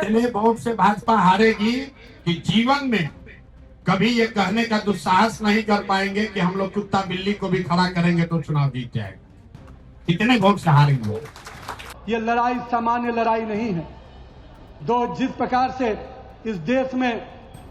इतने वोट से भाजपा हारेगी कि जीवन में कभी ये कहने का दुस्साहस नहीं कर पाएंगे कि हम लोग कुत्ता बिल्ली को भी खड़ा करेंगे तो चुनाव जीत जाएगा। इतने वोट से हारेंगे। ये लड़ाई सामान्य लड़ाई नहीं है। जिस प्रकार से इस देश में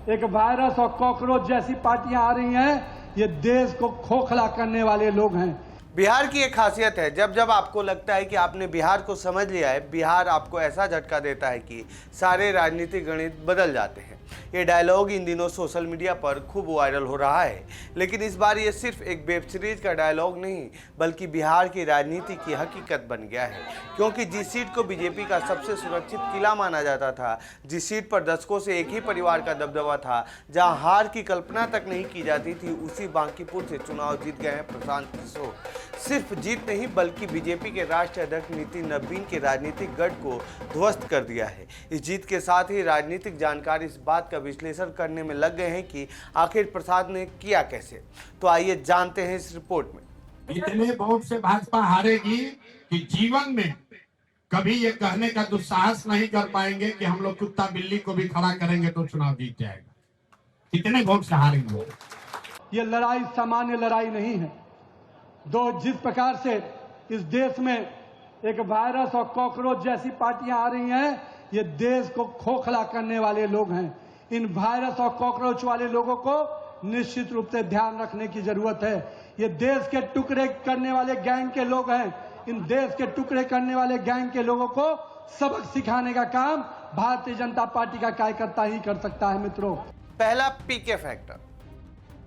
एक वायरस और कॉकरोच जैसी पार्टियां आ रही हैं, ये देश को खोखला करने वाले लोग हैं। बिहार की एक खासियत है, जब जब आपको लगता है कि आपने बिहार को समझ लिया है, बिहार आपको ऐसा झटका देता है कि सारे राजनीतिक गणित बदल जाते हैं। ये डायलॉग इन दिनों सोशल मीडिया पर खूब वायरल हो रहा है, लेकिन इस बार ये सिर्फ एक वेब सीरीज का डायलॉग नहीं बल्कि बिहार की राजनीति की हकीकत बन गया है। क्योंकि जिस सीट को बीजेपी का सबसे सुरक्षित किला माना जाता था, जिस सीट पर दशकों से एक ही परिवार का दबदबा था, जहां हार की कल्पना तक नहीं की जाती थी, उसी बांकीपुर से चुनाव जीत गए हैं प्रशांत किशोर। सिर्फ जीत नहीं बल्कि बीजेपी के राष्ट्रीय अध्यक्ष नितिन नवीन के राजनीतिक गढ़ को ध्वस्त कर दिया है। इस जीत के साथ ही राजनीतिक जानकार इस बात का विश्लेषण करने में लग गए हैं कि आखिर प्रसाद ने किया कैसे। तो आइए जानते हैं इस रिपोर्ट में। इतने वोट से भाजपा हारेगी कि जीवन में कभी ये कहने का दुस्साहस नहीं कर पाएंगे कि हम लोग कुत्ता बिल्ली को भी खड़ा करेंगे तो चुनाव जीत जाएगा। इतने वोट से हारेंगे। ये लड़ाई सामान्य लड़ाई नहीं है। जिस प्रकार से इस देश में एक वायरस और कॉकरोच जैसी पार्टियां आ रही हैं, ये देश को खोखला करने वाले लोग हैं। इन वायरस और कॉकरोच वाले लोगों को निश्चित रूप से ध्यान रखने की जरूरत है। ये देश के टुकड़े करने वाले गैंग के लोग हैं। इन देश के टुकड़े करने वाले गैंग के लोगों को सबक सिखाने का काम भारतीय जनता पार्टी का कार्यकर्ता ही कर सकता है। मित्रों, पहला पीके फैक्टर।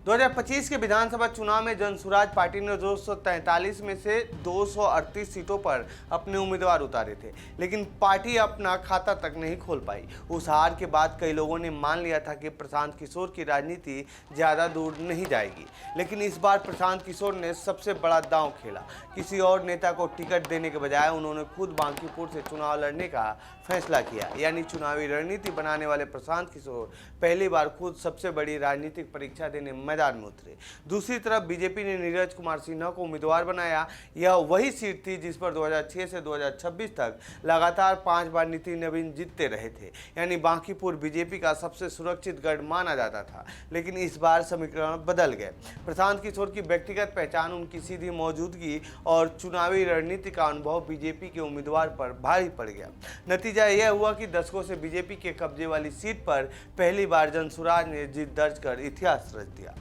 2025 के विधानसभा चुनाव में जनसुराज पार्टी ने 243 में से 238 सीटों पर अपने उम्मीदवार उतारे थे, लेकिन पार्टी अपना खाता तक नहीं खोल पाई। उस हार के बाद कई लोगों ने मान लिया था कि प्रशांत किशोर की राजनीति ज़्यादा दूर नहीं जाएगी, लेकिन इस बार प्रशांत किशोर ने सबसे बड़ा दांव खेला। किसी और नेता को टिकट देने के बजाय उन्होंने खुद बांकीपुर से चुनाव लड़ने का फैसला किया। यानी चुनावी रणनीति बनाने वाले प्रशांत किशोर पहली बार खुद सबसे बड़ी राजनीतिक परीक्षा देने मैदान में उतरे। दूसरी तरफ बीजेपी ने नीरज कुमार सिन्हा को उम्मीदवार बनाया। यह वही सीट थी जिस पर 2006 से 2026 तक लगातार 5 बार नितिन नवीन जीतते रहे थे। यानी बांकीपुर बीजेपी का सबसे सुरक्षित गढ़ माना जाता था, लेकिन इस बार समीकरण बदल गए। प्रशांत किशोर की व्यक्तिगत पहचान, उनकी सीधी मौजूदगी और चुनावी रणनीति का अनुभव बीजेपी के उम्मीदवार पर भारी पड़ गया। नतीजा यह हुआ कि दशकों से बीजेपी के कब्जे वाली सीट पर पहली बार जनसुराज ने जीत दर्ज कर इतिहास रच दिया।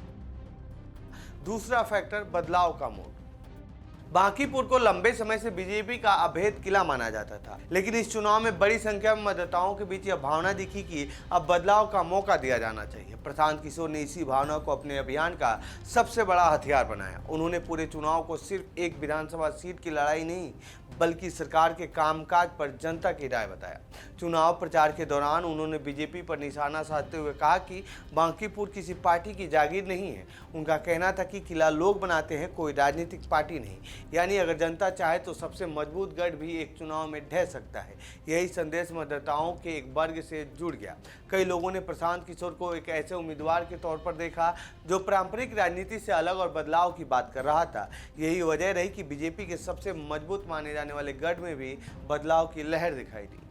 दूसरा फैक्टर, बदलाव का मोड़। बांकीपुर को लंबे समय से बीजेपी का अभेद किला माना जाता था, लेकिन इस चुनाव में बड़ी संख्या में मतदाताओं के बीच यह भावना दिखी कि अब बदलाव का मौका दिया जाना चाहिए। प्रशांत किशोर ने इसी भावना को अपने अभियान का सबसे बड़ा हथियार बनाया। उन्होंने पूरे चुनाव को सिर्फ एक विधानसभा सीट की लड़ाई नहीं बल्कि सरकार के कामकाज पर जनता की राय बताया। चुनाव प्रचार के दौरान उन्होंने बीजेपी पर निशाना साधते हुए कहा कि बांकीपुर किसी पार्टी की जागीर नहीं है। उनका कहना था कि किला लोग बनाते हैं, कोई राजनीतिक पार्टी नहीं। यानी अगर जनता चाहे तो सबसे मजबूत गढ़ भी एक चुनाव में ढह सकता है। यही संदेश मतदाताओं के एक वर्ग से जुड़ गया। कई लोगों ने प्रशांत किशोर को एक ऐसे उम्मीदवार के तौर पर देखा जो पारंपरिक राजनीति से अलग और बदलाव की बात कर रहा था। यही वजह रही कि बीजेपी के सबसे मजबूत माने जाने वाले गढ़ में भी बदलाव की लहर दिखाई दी।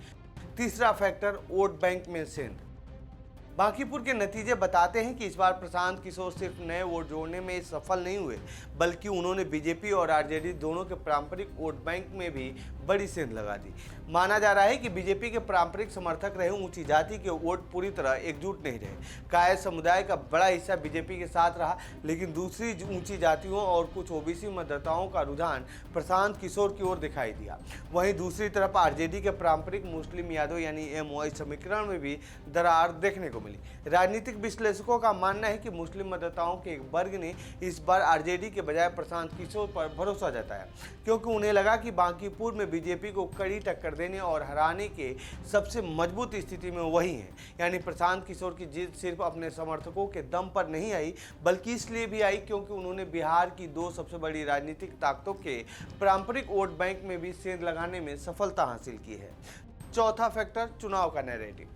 तीसरा फैक्टर, वोट बैंक में सेंध। बांकीपुर के नतीजे बताते हैं कि इस बार प्रशांत किशोर सिर्फ नए वोट जोड़ने में सफल नहीं हुए, बल्कि उन्होंने बीजेपी और आरजेडी दोनों के पारंपरिक वोट बैंक में भी बड़ी सेंध लगा दी। माना जा रहा है कि बीजेपी के पारंपरिक समर्थक रहे ऊंची जाति के वोट पूरी तरह एकजुट नहीं रहे। कायर समुदाय का बड़ा हिस्सा बीजेपी के साथ रहा, लेकिन दूसरी ऊंची जातियों और कुछ ओबीसी मतदाताओं का रुझान प्रशांत किशोर की ओर दिखाई दिया। वहीं दूसरी तरफ आरजेडी के पारंपरिक मुस्लिम यादव यानी एमओआई समीकरण में भी दरार देखने को मिली। राजनीतिक विश्लेषकों का मानना है कि मुस्लिम मतदाताओं के एक वर्ग ने इस बार आरजेडी के बजाय प्रशांत किशोर पर भरोसा जताया, क्योंकि उन्हें लगा कि बांकीपुर में बीजेपी को कड़ी टक्कर देने और हराने के सबसे मजबूत स्थिति में वही है। यानी प्रशांत किशोर की जीत सिर्फ अपने समर्थकों के दम पर नहीं आई, बल्कि इसलिए भी आई क्योंकि उन्होंने बिहार की 2 सबसे बड़ी राजनीतिक ताकतों के पारंपरिक वोट बैंक में भी सेंध लगाने में सफलता हासिल की है। चौथा फैक्टर, चुनाव का नैरेटिव।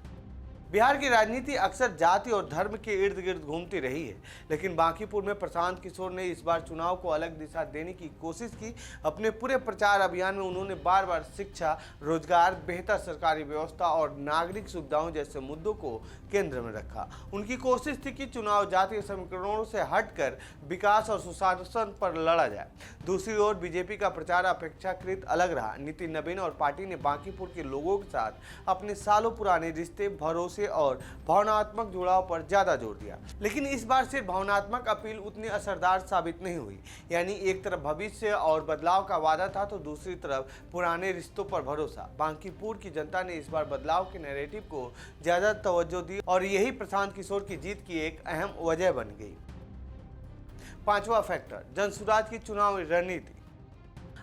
बिहार की राजनीति अक्सर जाति और धर्म के इर्द गिर्द घूमती रही है, लेकिन बांकीपुर में प्रशांत किशोर ने इस बार चुनाव को अलग दिशा देने की कोशिश की। अपने पूरे प्रचार अभियान में उन्होंने बार बार शिक्षा, रोजगार, बेहतर सरकारी व्यवस्था और नागरिक सुविधाओं जैसे मुद्दों को केंद्र में रखा। उनकी कोशिश थी कि चुनाव जातीय समीकरणों से हटकर विकास और सुशासन पर लड़ा जाए। दूसरी ओर बीजेपी का प्रचार अपेक्षाकृत अलग रहा। नितिन नवीन और पार्टी ने बांकीपुर के लोगों के साथ अपने सालों पुराने रिश्ते, भरोसे और भावनात्मक जुड़ाव पर ज्यादा जोर दिया। लेकिन इस बार सिर्फ भावनात्मक अपील उतनी असरदार साबित नहीं हुई। यानी एक तरफ भविष्य और बदलाव का वादा था तो दूसरी तरफ पुराने रिश्तों पर भरोसा। बांकीपुर की जनता ने इस बार बदलाव के नैरेटिव को ज्यादा तवज्जो दी और यही प्रशांत किशोर की जीत की एक अहम वजह बन गई। पांचवा फैक्टर, जनसुराज की चुनावी रणनीति।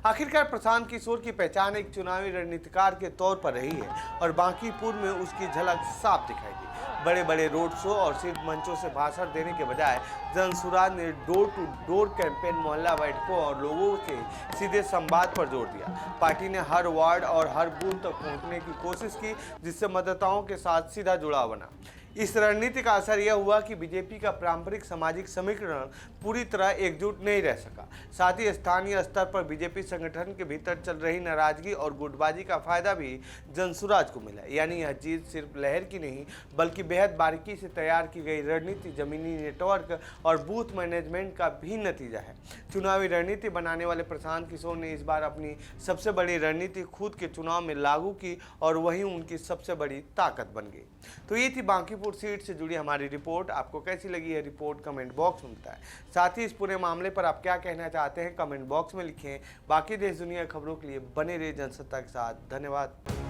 आखिरकार प्रशांत किशोर की पहचान एक चुनावी रणनीतिकार के तौर पर रही है और बांकीपुर में उसकी झलक साफ दिखाई दी। बड़े बड़े रोड शो और सिर्फ मंचों से भाषण देने के बजाय जनसुराज ने डोर टू डोर कैंपेन, मोहल्ला बैठकों और लोगों के सीधे संवाद पर जोर दिया। पार्टी ने हर वार्ड और हर बूथ तक पहुंचने की कोशिश की, जिससे मतदाताओं के साथ सीधा जुड़ाव बना। इस रणनीति का असर यह हुआ कि बीजेपी का पारंपरिक सामाजिक समीकरण पूरी तरह एकजुट नहीं रह सका। साथ ही स्थानीय स्तर पर बीजेपी संगठन के भीतर चल रही नाराजगी और गुटबाजी का फायदा भी जनसुराज को मिला। यानी यह जीत सिर्फ लहर की नहीं बल्कि बेहद बारीकी से तैयार की गई रणनीति, जमीनी नेटवर्क और बूथ मैनेजमेंट का भी नतीजा है। चुनावी रणनीति बनाने वाले प्रशांत किशोर ने इस बार अपनी सबसे बड़ी रणनीति खुद के चुनाव में लागू की और वही उनकी सबसे बड़ी ताकत बन गई। तो ये थी बांकीपुर सीट से जुड़ी हमारी रिपोर्ट। आपको कैसी लगी है रिपोर्ट कमेंट बॉक्स में बताएं। साथ ही इस पूरे मामले पर आप क्या कहना चाहते हैं कमेंट बॉक्स में लिखें। बाकी देश दुनिया खबरों के लिए बने रहिए जनसत्ता के साथ। धन्यवाद।